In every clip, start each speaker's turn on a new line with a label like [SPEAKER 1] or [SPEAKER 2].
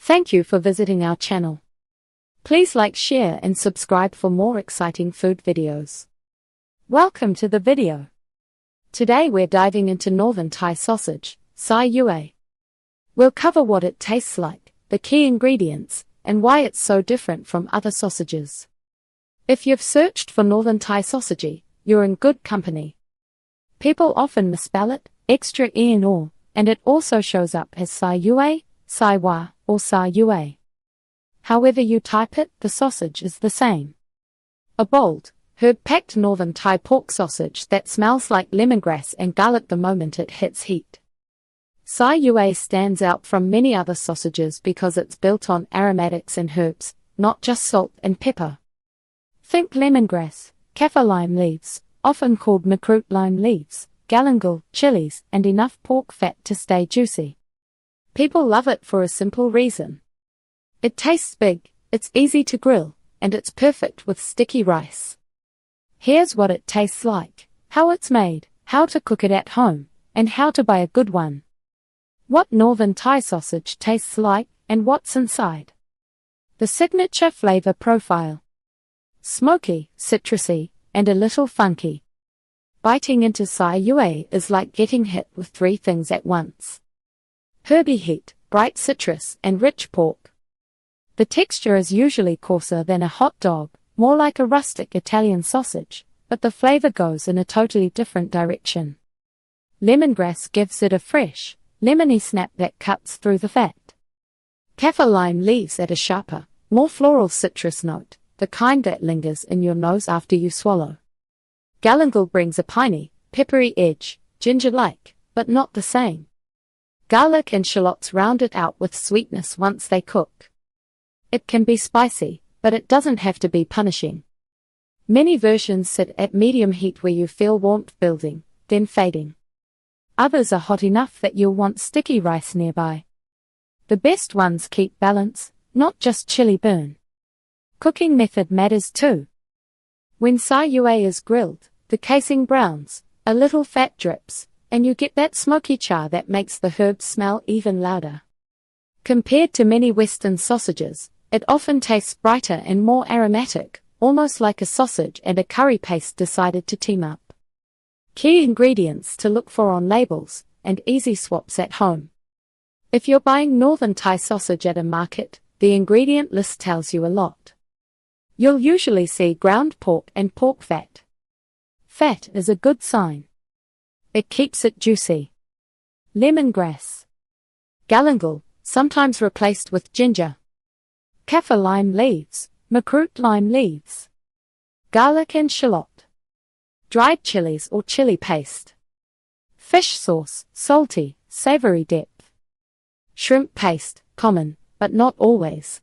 [SPEAKER 1] Thank you for visiting our channel. Please like, share and subscribe for more exciting food videos. Welcome to the video. Today we're diving into Northern Thai sausage, Sai Ua. We'll cover what it tastes like, the key ingredients, and why it's so different from other sausages. If you've searched for Northern Thai sausage, you're in good company. People often misspell it, extra e and or, and it also shows up as Sai Ua, Sai Ua, or Sai Ua. However you type it, the sausage is the same. A bold, herb-packed Northern Thai pork sausage that smells like lemongrass and garlic the moment it hits heat. Sai Ua stands out from many other sausages because it's built on aromatics and herbs, not just salt and pepper. Think lemongrass, Kaffir lime leaves, often called makrut lime leaves, galangal, chilies, and enough pork fat to stay juicy. People love it for a simple reason. It tastes big, it's easy to grill, and it's perfect with sticky rice. Here's what it tastes like, how it's made, how to cook it at home, and how to buy a good one. What Northern Thai sausage tastes like, and what's inside. The signature flavor profile. Smoky, citrusy, and a little funky. Biting into Sai Ua is like getting hit with three things at once. Herby heat, bright citrus, and rich pork. The texture is usually coarser than a hot dog, more like a rustic Italian sausage, but the flavor goes in a totally different direction. Lemongrass gives it a fresh, lemony snap that cuts through the fat. Kaffir lime leaves add a sharper, more floral citrus note, the kind that lingers in your nose after you swallow. Galangal brings a piney, peppery edge, ginger-like, but not the same. Garlic and shallots round it out with sweetness once they cook. It can be spicy, but it doesn't have to be punishing. Many versions sit at medium heat where you feel warmth building, then fading. Others are hot enough that you'll want sticky rice nearby. The best ones keep balance, not just chili burn. Cooking method matters too. When Sai Ua is grilled, the casing browns, a little fat drips, and you get that smoky char that makes the herbs smell even louder. Compared to many Western sausages, it often tastes brighter and more aromatic, almost like a sausage and a curry paste decided to team up. Key ingredients to look for on labels, and easy swaps at home. If you're buying Northern Thai sausage at a market, the ingredient list tells you a lot. You'll usually see ground pork and pork fat. Fat is a good sign. It keeps it juicy. Lemongrass. Galangal, sometimes replaced with ginger. Kaffir lime leaves, makrut lime leaves. Garlic and shallot. Dried chilies or chili paste. Fish sauce, salty, savory depth. Shrimp paste, common, but not always.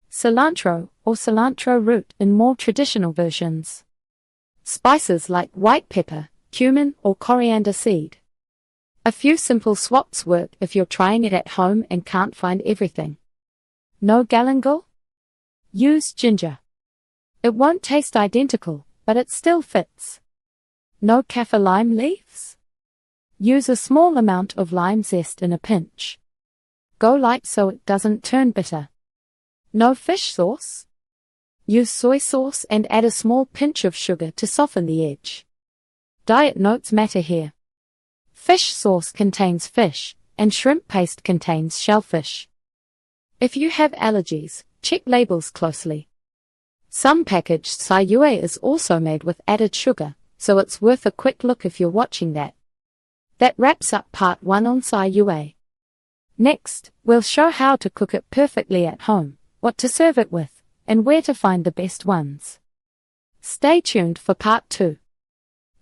[SPEAKER 1] Cilantro or cilantro root in more traditional versions. Spices like white pepper, cumin or coriander seed. A few simple swaps work if you're trying it at home and can't find everything. No galangal? Use ginger. It won't taste identical, but it still fits. No kaffir lime leaves? Use a small amount of lime zest in a pinch. Go light so it doesn't turn bitter. No fish sauce? Use soy sauce and add a small pinch of sugar to soften the edge. Diet notes matter here. Fish sauce contains fish, and shrimp paste contains shellfish. If you have allergies, check labels closely. Some packaged Sai Ua is also made with added sugar, so it's worth a quick look if you're watching that. That wraps up part 1 on Sai Ua. Next, we'll show how to cook it perfectly at home, what to serve it with, and where to find the best ones. Stay tuned for part 2.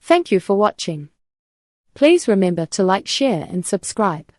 [SPEAKER 1] Thank you for watching. Please remember to like, share and subscribe.